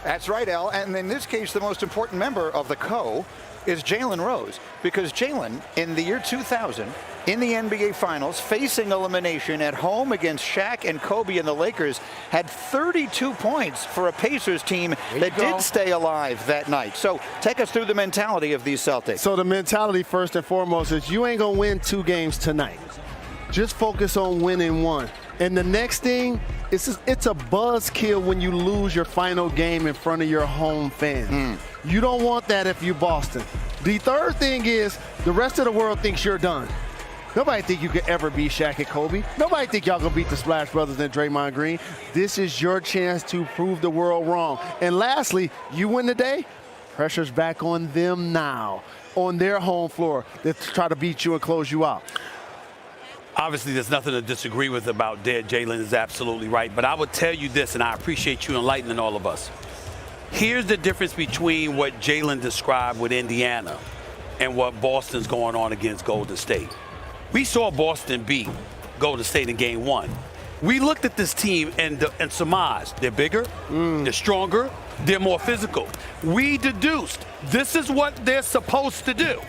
That's right, Al. And in this case, the most important member of the co is Jalen Rose, because Jalen, in the year 2000, in the NBA Finals, facing elimination at home against Shaq and Kobe and the Lakers, had 32 points for a Pacers team that did stay alive that night. So take us through the mentality of these Celtics. So the mentality, first and foremost, is you ain't going to win 2 games tonight. Just focus on winning 1. And the next thing, it's a buzzkill when you lose your final game in front of your home fans. You don't want that if you're Boston. The third thing is the rest of the world thinks you're done. Nobody think you could ever beat Shaq and Kobe. Nobody think y'all gonna beat the Splash Brothers and Draymond Green. This is your chance to prove the world wrong. And lastly, you win today, pressure's back on them now, on their home floor, to try to beat you and close you out. Obviously, there's nothing to disagree with about Jalen is absolutely right. But I would tell you this, and I appreciate you enlightening all of us. Here's the difference between what Jalen described with Indiana and what Boston's going on against Golden State. We saw Boston beat Golden State in Game 1. We looked at this team and surmised they're bigger, they're stronger, they're more physical. We deduced this is what they're supposed to do.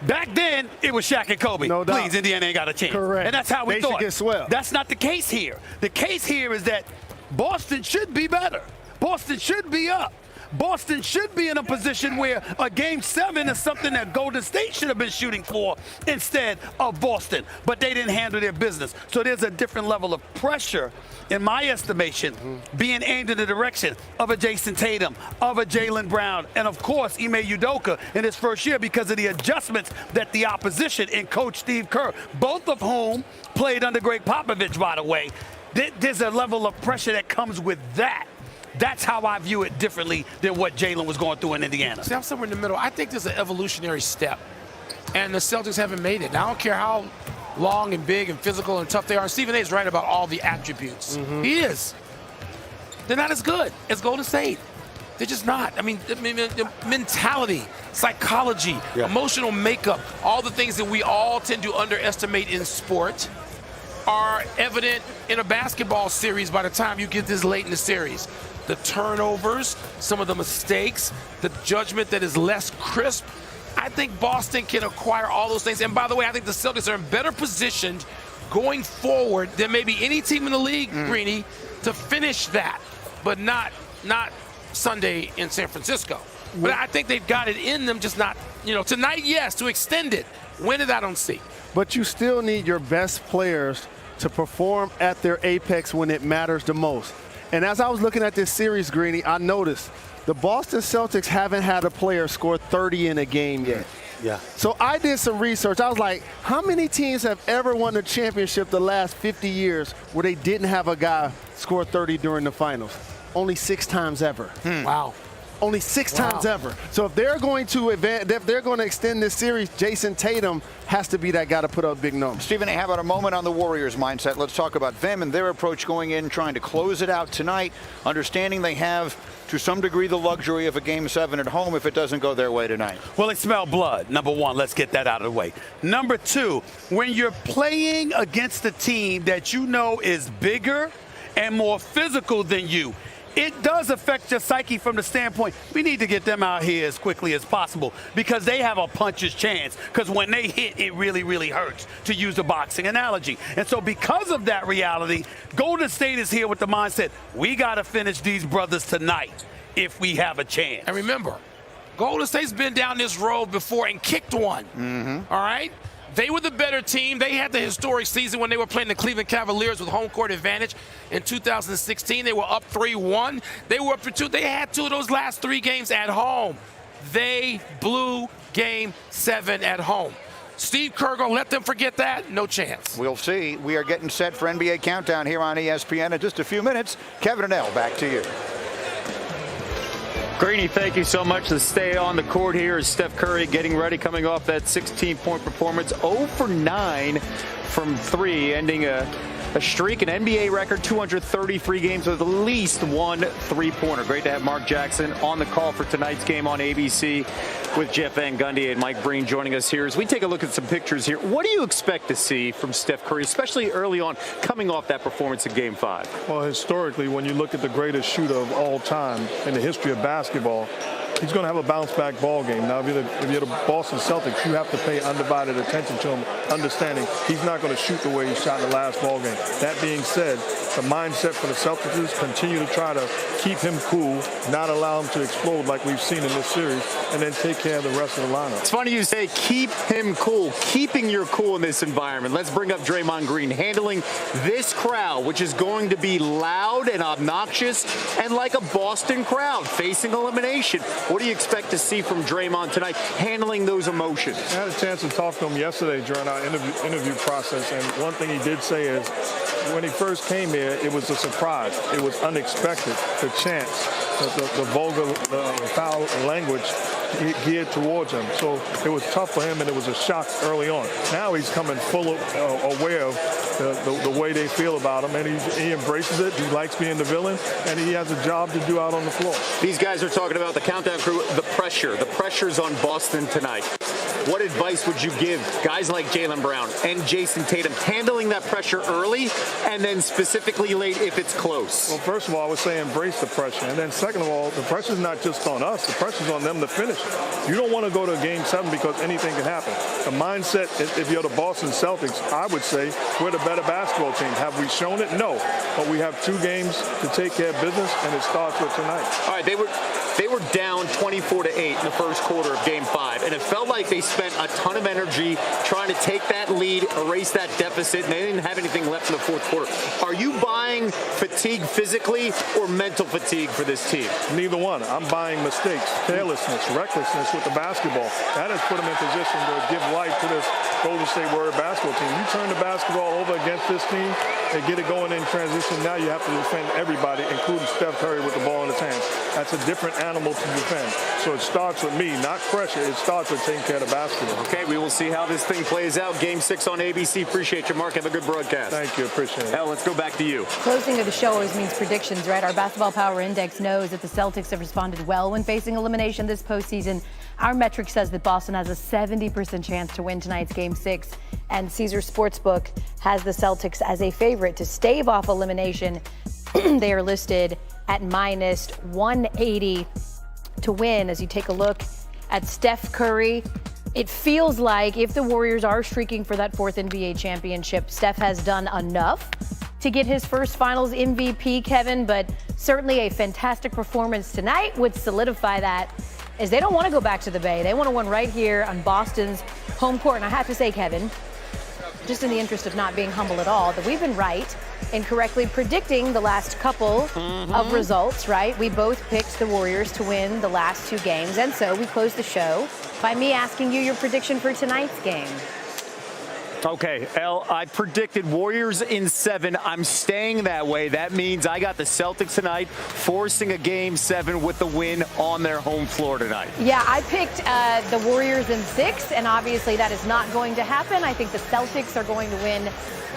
Back then, it was Shaq and Kobe. No doubt. Please, Indiana ain't got a chance. Correct. And that's how we they thought. Should get swept. That's not the case here. The case here is that Boston should be better. Boston should be up. Boston should be in a position where a Game 7 is something that Golden State should have been shooting for instead of Boston. But they didn't handle their business. So there's a different level of pressure, in my estimation, being aimed in the direction of a Jason Tatum, of a Jaylen Brown, and of course, Ime Udoka in his first year because of the adjustments that the opposition and Coach Steve Kerr, both of whom played under Greg Popovich, by the way. There's a level of pressure that comes with that. That's how I view it differently than what Jalen was going through in Indiana. See, I'm somewhere in the middle. I think there's an evolutionary step, and the Celtics haven't made it. Now, I don't care how long and big and physical and tough they are. Stephen A is right about all the attributes. He is. They're not as good as Golden State. They're just not. I mean, the mentality, psychology, emotional makeup, all the things that we all tend to underestimate in sport are evident in a basketball series by the time you get this late in the series. The turnovers, some of the mistakes, the judgment that is less crisp. I think Boston can acquire all those things. And by the way, I think the Celtics are in better positioned going forward than maybe any team in the league, Greeny, to finish that, but not Sunday in San Francisco. But I think they've got it in them, just not, tonight, yes, to extend it. Win it, I don't see. But you still need your best players to perform at their apex when it matters the most. And as I was looking at this series, Greeny, I noticed the Boston Celtics haven't had a player score 30 in a game yet. Yeah. So I did some research. I was like, how many teams have ever won a championship the last 50 years where they didn't have a guy score 30 during the finals? Only 6 times ever. Wow. Only 6 times ever. So if they're going to extend this series, Jason Tatum has to be that guy to put up big numbers. Stephen, how about a moment on the Warriors' mindset? Let's talk about them and their approach going in, trying to close it out tonight, understanding they have, to some degree, the luxury of a Game 7 at home if it doesn't go their way tonight. Well, they smell blood, number one. Let's get that out of the way. Number two, when you're playing against a team that you know is bigger and more physical than you, it does affect your psyche from the standpoint, we need to get them out here as quickly as possible because they have a puncher's chance. Because when they hit, it really, really hurts, to use the boxing analogy. And so because of that reality, Golden State is here with the mindset, we got to finish these brothers tonight if we have a chance. And remember, Golden State's been down this road before and kicked one. All right? They were the better team. They had the historic season when they were playing the Cleveland Cavaliers with home court advantage in 2016. They were up 3-1. They were up for 2. They had 2 of those last 3 games at home. They blew Game 7 at home. Steve Kerr gonna let them forget that? No chance. We'll see. We are getting set for NBA Countdown here on ESPN in just a few minutes. Kevin and Elle, back to you. Greeny, thank you so much. To stay on the court here is Steph Curry getting ready, coming off that 16-point performance. 0 for 9 from 3, ending a a streak, an NBA record, 233 games with at least one three-pointer. Great to have Mark Jackson on the call for tonight's game on ABC with Jeff Van Gundy and Mike Breen joining us here. As we take a look at some pictures here, what do you expect to see from Steph Curry, especially early on, coming off that performance in Game 5? Well, historically, when you look at the greatest shooter of all time in the history of basketball, he's going to have a bounce-back ball game. Now, if you're the Boston Celtics, you have to pay undivided attention to him, understanding he's not going to shoot the way he shot in the last ball game. That being said, the mindset for the Celtics is continue to try to keep him cool, not allow him to explode like we've seen in this series, and then take care of the rest of the lineup. It's funny you say keep him cool, keeping your cool in this environment. Let's bring up Draymond Green, handling this crowd, which is going to be loud and obnoxious and like a Boston crowd facing elimination. What do you expect to see from Draymond tonight, handling those emotions? I had a chance to talk to him yesterday during our interview process, and one thing he did say is when he first came here, it was a surprise. It was unexpected, the chants, the vulgar, the foul language geared towards him. So it was tough for him, and it was a shock early on. Now he's coming full of aware of the way they feel about him, and he embraces it. He likes being the villain, and he has a job to do out on the floor. These guys are talking about the countdown crew, the pressure. The pressure's on Boston tonight. What advice would you give guys like Jaylen Brown and Jason Tatum handling that pressure early and then specifically late if it's close? Well, first of all, I would say embrace the pressure. And then second of all, the pressure's not just on us. The pressure's on them to finish it. You don't want to go to Game 7 because anything can happen. The mindset, if you're the Boston Celtics, I would say we're the better basketball team. Have we shown it? No. But we have 2 games to take care of business, and it starts with tonight. All right, they were down 24-8 in the first quarter of Game 5, and it felt like they spent a ton of energy trying to take that lead, erase that deficit, and they didn't have anything left in the fourth quarter. Are you buying fatigue physically or mental fatigue for this team? Neither one. I'm buying mistakes, carelessness, recklessness with the basketball. That has put them in position to give life to this Golden State Warrior basketball team. You turn the basketball over against this team and get it going in transition, now you have to defend everybody, including Steph Curry with the ball in his hands. That's a different animal to defend. So it starts with me, not pressure. It starts with taking care of the basketball. Okay, we will see how this thing plays out. Game 6 on ABC. Appreciate you, Mark. Have a good broadcast. Thank you. Appreciate it. Hal, let's go back to you. Closing of the show always means predictions, right? Our Basketball Power Index knows that the Celtics have responded well when facing elimination this postseason. Our metric says that Boston has a 70% chance to win tonight's Game 6. And Caesars Sportsbook has the Celtics as a favorite to stave off elimination. They are listed at minus 180 to win. As you take a look at Steph Curry, it feels like if the Warriors are streaking for that 4th NBA championship, Steph has done enough to get his first finals MVP, Kevin, but certainly a fantastic performance tonight would solidify that, as they don't want to go back to the Bay. They want to win right here on Boston's home court. And I have to say, Kevin, just in the interest of not being humble at all, that we've been right in correctly predicting the last couple of results, right? We both picked the Warriors to win the last 2 games. And so we closed the show by me asking you your prediction for tonight's game. Okay, Elle, I predicted Warriors in 7. I'm staying that way. That means I got the Celtics tonight, forcing a Game 7 with the win on their home floor tonight. Yeah, I picked the Warriors in 6, and obviously that is not going to happen. I think the Celtics are going to win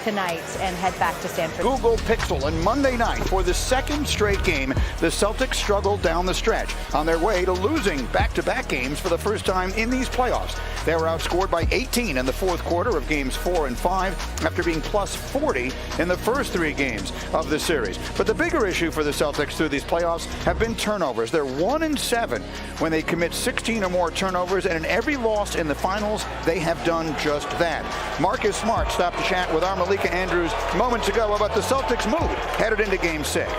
tonight and head back to San Francisco. Google Pixel, and Monday night, for the second straight game, the Celtics struggled down the stretch on their way to losing back-to-back games for the first time in these playoffs. They were outscored by 18 in the fourth quarter of games 4 and 5 after being plus 40 in the first 3 games of the series. But the bigger issue for the Celtics through these playoffs have been turnovers. They're 1-7 when they commit 16 or more turnovers, and in every loss in the finals, they have done just that. Marcus Smart stopped to chat with our Malika Andrews moments ago about the Celtics' mood headed into Game 6.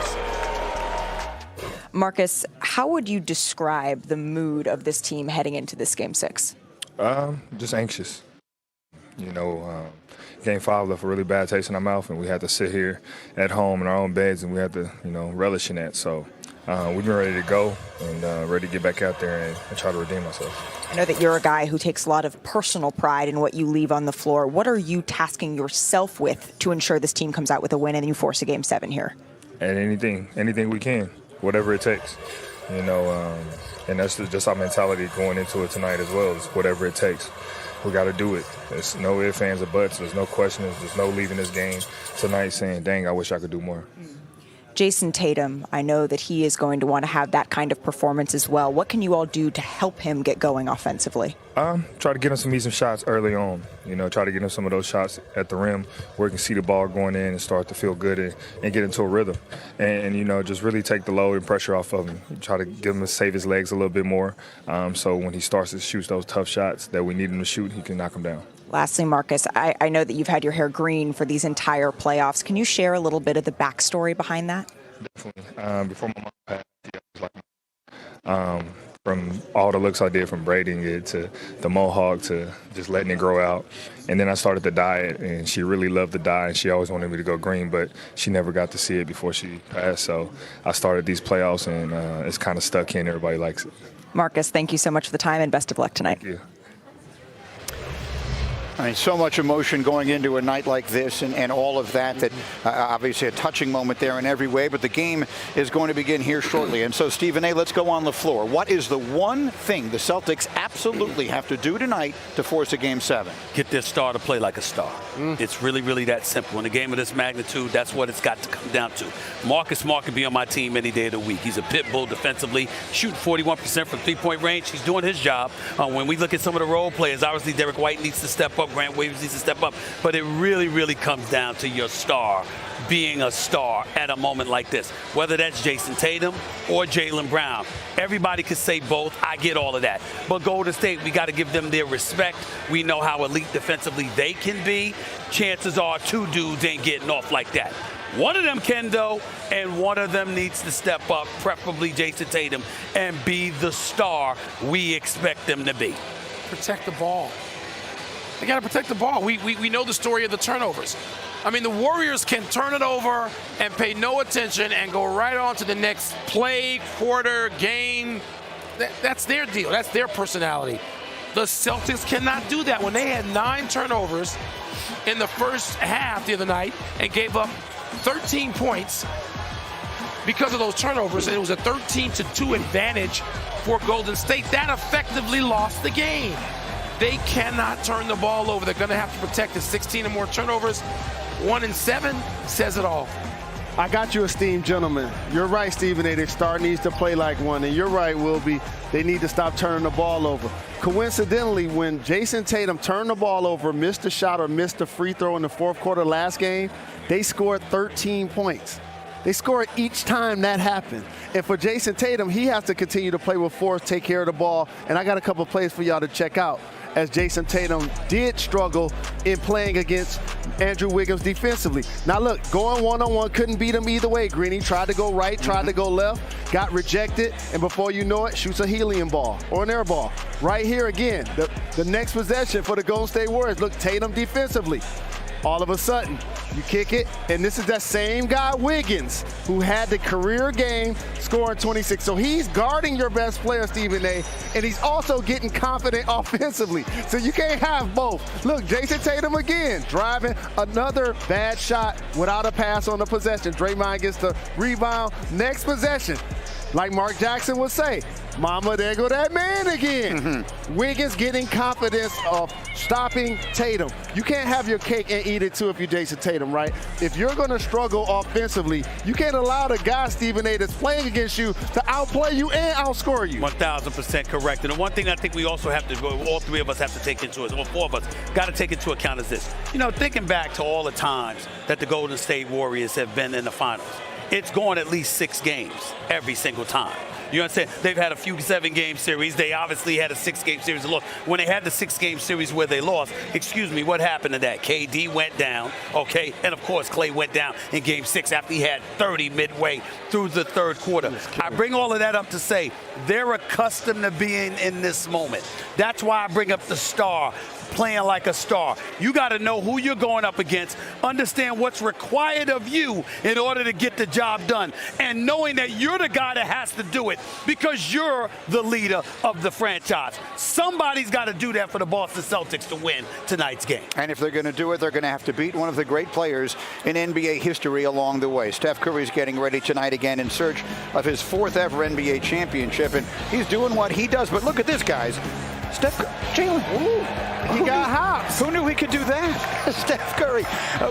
Marcus, how would you describe the mood of this team heading into this Game 6? Just anxious. You know, Game 5 left a really bad taste in our mouth, and we had to sit here at home in our own beds, and we had to, relish in that. So we've been ready to go and ready to get back out there and try to redeem ourselves. I know that you're a guy who takes a lot of personal pride in what you leave on the floor. What are you tasking yourself with to ensure this team comes out with a win and you force a Game 7 here? And anything we can, whatever it takes. And that's just our mentality going into it tonight as well, is whatever it takes. we got to do it. There's no ifs, ands, or buts. There's no questions. There's no leaving this game tonight saying, dang, I wish I could do more. Jason Tatum, I know that he is going to want to have that kind of performance as well. What can you all do to help him get going offensively? Try to get him some easy shots early on. Try to get him some of those shots at the rim where he can see the ball going in and start to feel good and get into a rhythm. And just really take the load and pressure off of him. Try to get him to save his legs a little bit more so when he starts to shoot those tough shots that we need him to shoot, he can knock them down. Lastly, Marcus, I know that you've had your hair green for these entire playoffs. Can you share a little bit of the backstory behind that? Definitely. Before my mom passed, I was like, from all the looks I did, from braiding it to the mohawk to just letting it grow out. And then I started the dye it, and she really loved the dye, and she always wanted me to go green, but she never got to see it before she passed. So I started these playoffs, and it's kind of stuck in. Everybody likes it. Marcus, thank you so much for the time, and best of luck tonight. Thank you. I mean, so much emotion going into a night like this and all of that obviously a touching moment there in every way, but the game is going to begin here shortly. And so, Stephen A., let's go on the floor. What is the one thing the Celtics absolutely have to do tonight to force a Game 7? Get their star to play like a star. It's really, really that simple. In a game of this magnitude, that's what it's got to come down to. Marcus Smart can be on my team any day of the week. He's a pit bull defensively, shooting 41% from three-point range. He's doing his job. When we look at some of the role players, obviously Derek White needs to step up. Grant Williams needs to step up, but it really, really comes down to your star being a star at a moment like this, whether that's Jason Tatum or Jaylen Brown. Everybody could say both. I get all of that. But Golden State, we got to give them their respect. We know how elite defensively they can be. Chances are two dudes ain't getting off like that. One of them can, though, and one of them needs to step up, preferably Jason Tatum, and be the star we expect them to be. Protect the ball. They got to protect the ball. We know the story of the turnovers. I mean, the Warriors can turn it over and pay no attention and go right on to the next play, quarter, game. That's their deal. That's their personality. The Celtics cannot do that. When they had 9 turnovers in the first half the other night and gave up 13 points because of those turnovers, and it was a 13-2 advantage for Golden State, that effectively lost the game. They cannot turn the ball over. They're going to have to protect the 16 or more turnovers. 1-7 says it all. I got you, esteemed gentlemen. You're right, Stephen A. Their star needs to play like one. And you're right, Wilby. They need to stop turning the ball over. Coincidentally, when Jason Tatum turned the ball over, missed a shot or missed a free throw in the fourth quarter last game, they scored 13 points. They scored each time that happened. And for Jason Tatum, he has to continue to play with force, take care of the ball. And I got a couple of plays for y'all to check out, as Jason Tatum did struggle in playing against Andrew Wiggins defensively. Now look, going one-on-one, couldn't beat him either way. Greeny tried to go right, tried to go left, got rejected, and before you know it, shoots a helium ball or an air ball. Right here again, the next possession for the Golden State Warriors. Look, Tatum defensively. All of a sudden, you kick it, and this is that same guy, Wiggins, who had the career game scoring 26. So he's guarding your best player, Stephen A., and he's also getting confident offensively. So you can't have both. Look, Jason Tatum again, driving another bad shot without a pass on the possession. Draymond gets the rebound. Next possession, like Mark Jackson would say, mama, there go that man again. Wiggins getting confidence of stopping Tatum. You can't have your cake and eat it too if you're Jason Tatum, right? If you're going to struggle offensively, you can't allow the guy, Stephen A., that's playing against you to outplay you and outscore you. 1,000% correct. And the one thing I think we also have to, all three of us have to take into, all 4 of us got to take into account is this. Thinking back to all the times that the Golden State Warriors have been in the finals, it's gone at least 6 games every single time. You understand? They've had a few 7-game series. They obviously had a 6-game series to loss. When they had the 6-game series where they lost, what happened to that? KD went down, okay? And, of course, Klay went down in Game 6 after he had 30 midway through the third quarter. I bring all of that up to say they're accustomed to being in this moment. That's why I bring up the star, playing like a star. You got to know who you're going up against, understand what's required of you in order to get the job done, and knowing that you're the guy that has to do it because you're the leader of the franchise. Somebody's got to do that for the Boston Celtics to win tonight's game. And if they're going to do it, they're going to have to beat one of the great players in NBA history along the way. Steph Curry's getting ready tonight again in search of his 4th ever NBA championship, and he's doing what he does. But look at this, guys. Jalen. He got hops. Who knew he could do that? Steph Curry.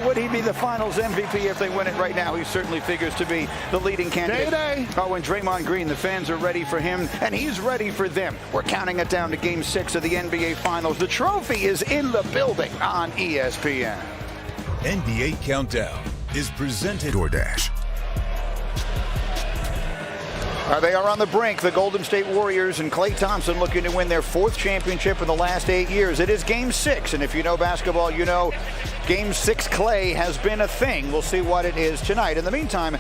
Would he be the Finals MVP if they win it right now? He certainly figures to be the leading candidate. Day-Day. Oh, and Draymond Green, the fans are ready for him, and he's ready for them. We're counting it down to Game 6 of the NBA Finals. The trophy is in the building on ESPN. NBA Countdown is presented DoorDash. They are on the brink, the Golden State Warriors and Klay Thompson looking to win their 4th championship in the last 8 years. It is Game 6, and if you know basketball, you know Game 6 Klay has been a thing. We'll see what it is tonight. In the meantime,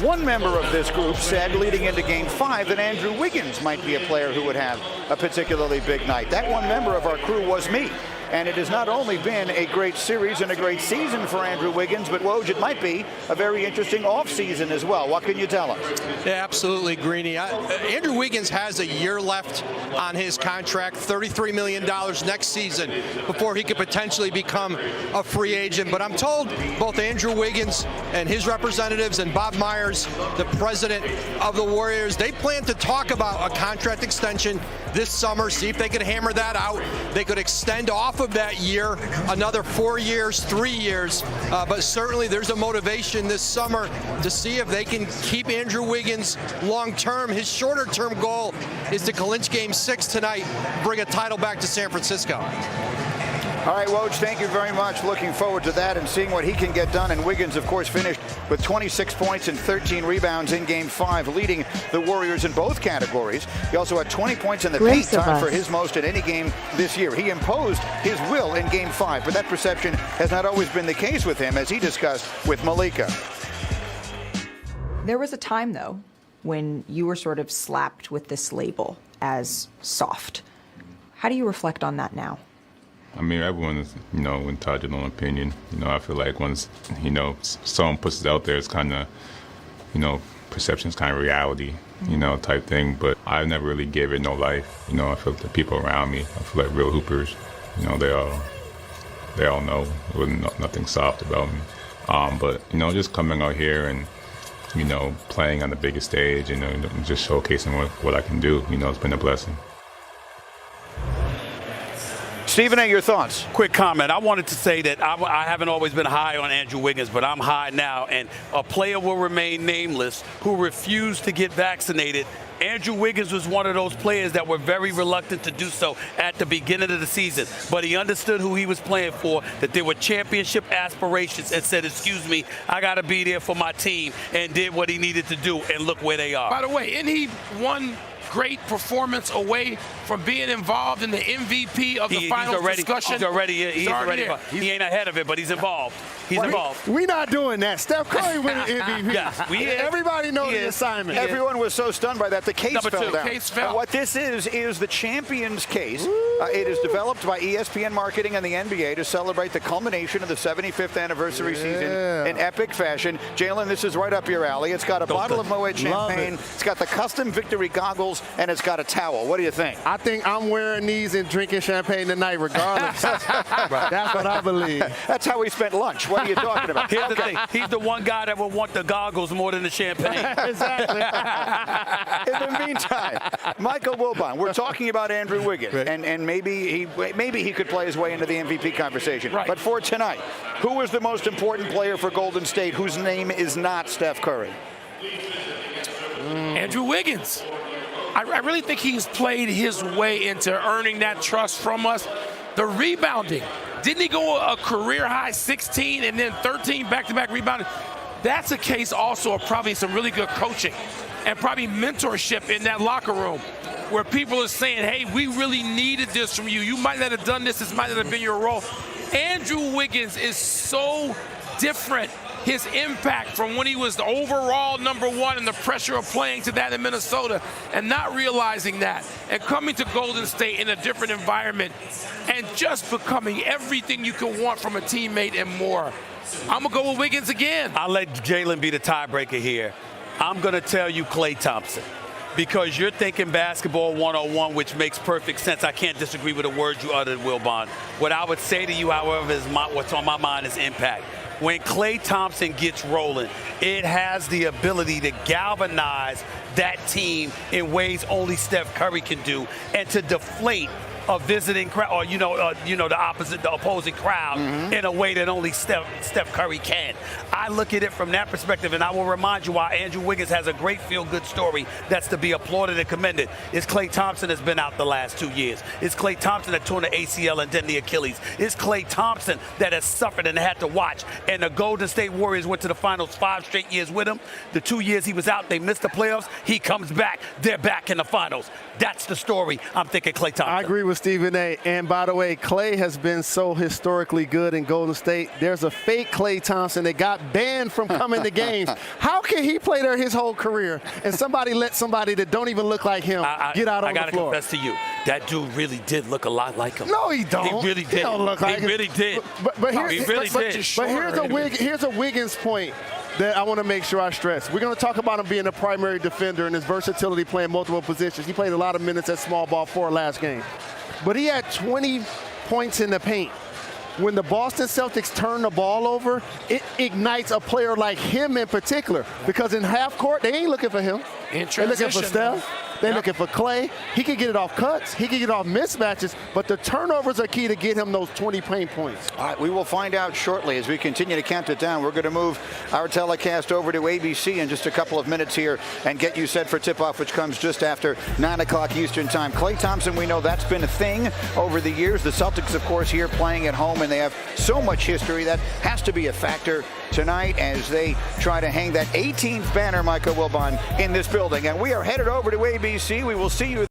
one member of this group said leading into Game 5 that Andrew Wiggins might be a player who would have a particularly big night. That one member of our crew was me. And it has not only been a great series and a great season for Andrew Wiggins, but Woj, it might be a very interesting offseason as well. What can you tell us? Yeah, absolutely, Greeny. Andrew Wiggins has a year left on his contract, $33 million next season before he could potentially become a free agent. But I'm told both Andrew Wiggins and his representatives and Bob Myers, the president of the Warriors, they plan to talk about a contract extension this summer, see if they can hammer that out. They could extend off of that year another 4 years, 3 years, but certainly there's a motivation this summer to see if they can keep Andrew Wiggins long term. His shorter term goal is to clinch Game 6 tonight, bring a title back to San Francisco. All right, Woj, thank you very much. Looking forward to that and seeing what he can get done. And Wiggins, of course, finished with 26 points and 13 rebounds in Game 5, leading the Warriors in both categories. He also had 20 points in the paint, time for his most in any game this year. He imposed his will in Game 5, but that perception has not always been the case with him, as he discussed with Malika. There was a time, though, when you were sort of slapped with this label as soft. How do you reflect on that now? I mean, everyone is, entitled to their own opinion. I feel like once, someone puts it out there, it's kind of, perception's kind of reality, type thing. But I never really gave it no life. I feel like the people around me, I feel like real hoopers, they all know it wasn't nothing soft about me. But, just coming out here and, playing on the biggest stage, just showcasing what I can do, it's been a blessing. Stephen A., your thoughts? Quick comment. I wanted to say that I haven't always been high on Andrew Wiggins, but I'm high now. And a player will remain nameless who refused to get vaccinated. Andrew Wiggins was one of those players that were very reluctant to do so at the beginning of the season. But he understood who he was playing for, that there were championship aspirations, and said, excuse me, I got to be there for my team, and did what he needed to do. And look where they are. By the way, isn't he one great performance away from being involved in the MVP of the finals discussion? He's already he ain't ahead of it, but he's involved. He's involved. We're not doing that. Steph Curry winning MVP. Yes, Everybody knows the assignment. Everyone was so stunned by that. The case fell down. Case fell. And what this is the champion's case. It is developed by ESPN Marketing and the NBA to celebrate the culmination of the 75th anniversary season in epic fashion. Jalen, this is right up your alley. It's got a bottle of Moet champagne. It's got the custom victory goggles, and it's got a towel. What do you think? I think I'm wearing these and drinking champagne tonight regardless. That's what I believe. That's how we spent lunch. What are you talking about? Here's the thing. He's the one guy that would want the goggles more than the champagne. Exactly. In the meantime, Michael Wilbon, we're talking about Andrew Wiggins, and maybe he could play his way into the MVP conversation. Right. But for tonight, who is the most important player for Golden State whose name is not Steph Curry? Andrew Wiggins. I really think he's played his way into earning that trust from us. The rebounding. Didn't he go a career high 16 and then 13 back-to-back rebounding? That's a case also of probably some really good coaching and probably mentorship in that locker room where people are saying, hey, we really needed this from you. You might not have done this. This might not have been your role. Andrew Wiggins is so different. His impact from when he was the overall #1 and the pressure of playing to that in Minnesota and not realizing that and coming to Golden State in a different environment and just becoming everything you can want from a teammate and more. I'm going to go with Wiggins again. I'll let Jalen be the tiebreaker here. I'm going to tell you Klay Thompson. Because you're thinking basketball 101, which makes perfect sense. I can't disagree with the words you uttered, Wilbon. What I would say to you, however, is what's on my mind is impact. When Klay Thompson gets rolling, it has the ability to galvanize that team in ways only Steph Curry can do and to deflate a visiting crowd, or the opposing crowd in a way that only Steph Curry can. I look at it from that perspective, and I will remind you why Andrew Wiggins has a great feel-good story that's to be applauded and commended. It's Klay Thompson has been out the last 2 years. It's Klay Thompson that torn the ACL and then the Achilles. It's Klay Thompson that has suffered and had to watch. And the Golden State Warriors went to the finals 5 straight years with him. The 2 years he was out, they missed the playoffs. He comes back. They're back in the finals. That's the story. I'm thinking Klay Thompson. I agree with Stephen A. And by the way, Klay has been so historically good in Golden State. There's a fake Klay Thompson that got banned from coming to games. How can he play there his whole career and somebody let somebody that don't even look like him get out on the floor? I got to confess to you, that dude really did look a lot like him. No, he don't. He really did. He don't look like he really did. But here's a Wiggins point that I want to make sure I stress. We're going to talk about him being a primary defender and his versatility playing multiple positions. He played a lot of minutes at small ball for last game. But he had 20 points in the paint. When the Boston Celtics turn the ball over, it ignites a player like him in particular. Because in half court, they ain't looking for him. They're looking for Steph. They're looking for Klay. He can get it off cuts. He can get it off mismatches. But the turnovers are key to get him those 20 paint points. All right, we will find out shortly as we continue to count it down. We're going to move our telecast over to ABC in just a couple of minutes here and get you set for tip-off, which comes just after 9 o'clock Eastern time. Klay Thompson, we know that's been a thing over the years. The Celtics, of course, here playing at home, and they have so much history. That has to be a factor tonight as they try to hang that 18th banner, Michael Wilbon, in this building. And we are headed over to ABC. We will see you